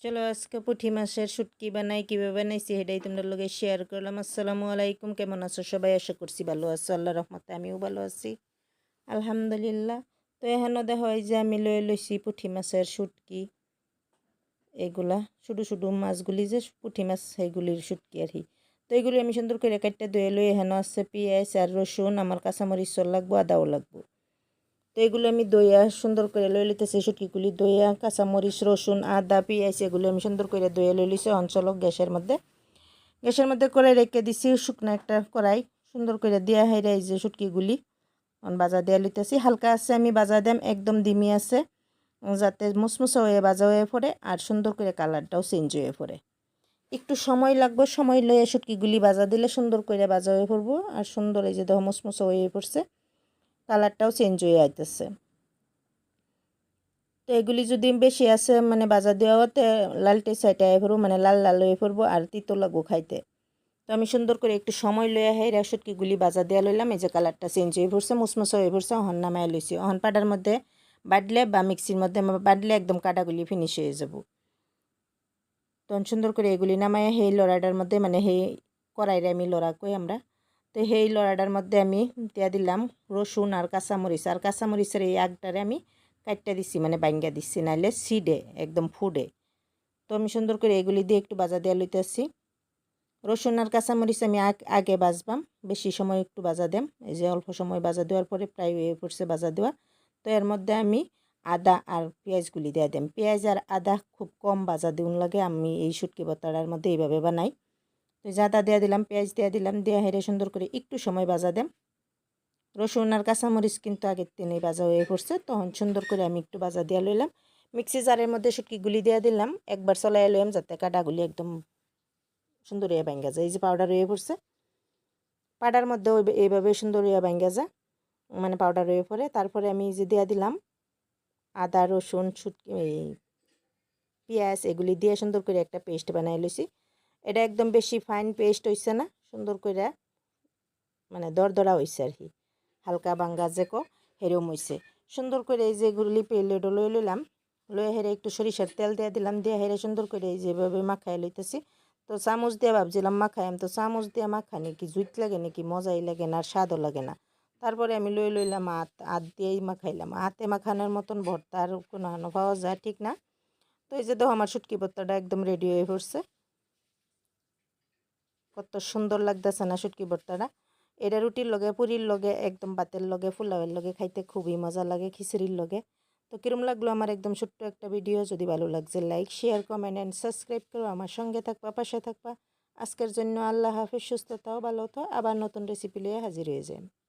চলো আজকে পুঁটি মাছের শুটকি বানাই কীভাবে বানাইছি সেটাই তোমাদের লগে শেয়ার করলাম। আসসালামু আলাইকুম, কেমন আছো সবাই? আশা করছি ভালো আছো, আল্লাহ রহমতে আমিও ভালো আছি আলহামদুলিল্লাহ। তো এখানে দেখা হয় যে আমি লইছি পুঁটি মাছের শুটকি, এগুলা শুধু শুধু মাছগুলি যে পুঁটি মাছ সেইগুলির শুটকি আর কি। তো এইগুলি আমি সুন্দর করে কাটতে ধুয়ে লই। এখানে আছে পেঁয়াজ আর রসুন, আমার কাঁচামরিচ লাগবো, আদাও লাগবো। তো এগুলো আমি দইয়া সুন্দর করে লই লিতেছি। শুটকিগুলি দইয়া কাঁচামরিচ রসুন আদা পেঁয়াজ এগুলো আমি সুন্দর করে দইয়া লই লিছি। অঞ্চল গ্যাসের মধ্যে কড়াই রেখে দিছি, শুকনো একটা কড়াই সুন্দর করে দিয়া হাইরা এই যে শুটকিগুলি বাজা দেওয়া লইতেছি। হালকা আছে আমি বাজা দিম, একদম ডিমি আছে, যাতে মুসমুসা হয়ে বাজা হয়ে পড়ে আর সুন্দর করে কালারটাও চেঞ্জ হয়ে পড়ে। একটু সময় লাগবে, সময় লইয়া শুটকিগুলি বাজা দিলে সুন্দর করে বাজা হয়ে পড়বো আর সুন্দর এই যে দেখো মুসমুসা হয়ে পড়ছে, কালারটাও চেঞ্জ হয়ে আইতেছে। তো এগুলি যদি বেশি আছে মানে বাজার দেওয়াতে লালটে সাইটে আয় পড়বো, মানে লাল লাল হয়ে পড়বো আর তিতো লাগবো খাইতে। তো আমি সুন্দর করে একটু সময় লইয়া হাই শুটকিগুলি বাজার দেওয়া লইলাম। এই যে কালারটা চেঞ্জ হয়ে পড়ছে, মুসমুসা হয়ে পড়ছে, অহন নামায় লইছি। অহন পাটার মধ্যে বাটলে বা মিক্সির মধ্যে বাটলে একদম কাটাগুলি ফিনিশ হয়ে যাব। তখন সুন্দর করে এগুলি নামায় সেই লড়াটার মধ্যে মানে সেই কড়াইরে আমি লড়া কই আমরা, তো সেই লড়াটার মধ্যে আমি দিয়া দিলাম রসুন আর কাঁচামরিচ। আর কাঁচামরিচের এই আগটারে আমি কাটটা দিছি, মানে বাঙ্গা দিচ্ছি, নাহলে সিডে একদম ফুডে। তো আমি সুন্দর করে এগুলি দিয়ে একটু বাজা দেওয়া লইতেছি। রসুন আর কাঁচামরিচ আমি আগে বাজবাম, বেশি সময় একটু বাজা দেম। এই যে অল্প সময় বাজা দেওয়ার পরে প্রায় হয়ে পড়ছে বাজা দেওয়া। তো এর মধ্যে আমি আদা আর পেঁয়াজগুলি দিয়ে দিম। পেঁয়াজ আর আদা খুব কম বাজা দিউন লাগে, আমি এই শুটকি ভর্তাটার মধ্যে এইভাবে বানাই। তো আদা দিয়ে দিলাম, পেঁয়াজ দিয়ে দিলাম, দিয়ে হেরে সুন্দর করে একটু সময় বাজা দেম। রসুন আর কাঁচামরিচ কিন্তু আগের দিনেই বাজা হয়ে পড়ছে, তখন সুন্দর করে আমি একটু বাজা দিয়ে লইলাম। মিক্সি জারের মধ্যে শুটকিগুলি দিয়ে দিলাম, একবার চলাই লইলাম যাতে কাটাগুলি একদম সুন্দর হয়ে ভাঙ্গা যায়। এই যে পাউডার হয়ে পড়ছে, পাউডার মধ্যে এইভাবে সুন্দর হয়ে ভাঙ্গা যায়, মানে পাউডার হয়ে পড়ে। তারপরে আমি যে দিয়ে দিলাম আদা রসুন শুটকি পেঁয়াজ এগুলি দিয়ে সুন্দর করে একটা পেস্ট বানাই লইছি। এটা একদম বেশি ফাইন পেস্ট হইছে না, সুন্দর করে মানে দরদরা হইছে আর কি, হালকা বাঙ্গা যেকো হেরম হইছে। সুন্দর করে এই যে এগুলি পেলেটও লই লইলাম, লয়ে হেরে একটু সরিষার তেল দিয়ে দিলাম, দিয়ে হেরে সুন্দর করে এই যেভাবে মাখাই লইতেছি। তো চামচ দিয়ে ভাবছিলাম মাখাইম, তো চামচ দিয়ে মাখানি কি জুইত লাগে নাকি, মজাই লাগে না আর স্বাদও লাগে না। তারপরে আমি লইলাম হাত দিয়েই মাখাইলাম। হাতে মাখানোর মতন ভর্তা আর কোনো পাওয়া যায় ঠিক না। তো এই যে দেখো আমার শুটকি ভর্তাটা একদম রেডি হয়ে পড়ছে। কত সুন্দর লাগতেছে না শুটকি ভর্তাটা? এটা রুটির লগে পুরির লগে একদম ভাতের লগে পোলাওয়ের লগে খাইতে খুবই মজা লাগে, খিচুড়ির লগে। তো কিরম লাগলো আমার একদম ছোট্ট একটা ভিডিও? যদি ভালো লাগছে like share comment and subscribe করো, আমার সঙ্গে থাকবা পাশে থাকবা। আজকের জন্য আল্লাহ হাফিজ, সুস্থ থাও ভালো থাও, আবার নতুন রেসিপি নিয়ে হাজির হয়ে যাই।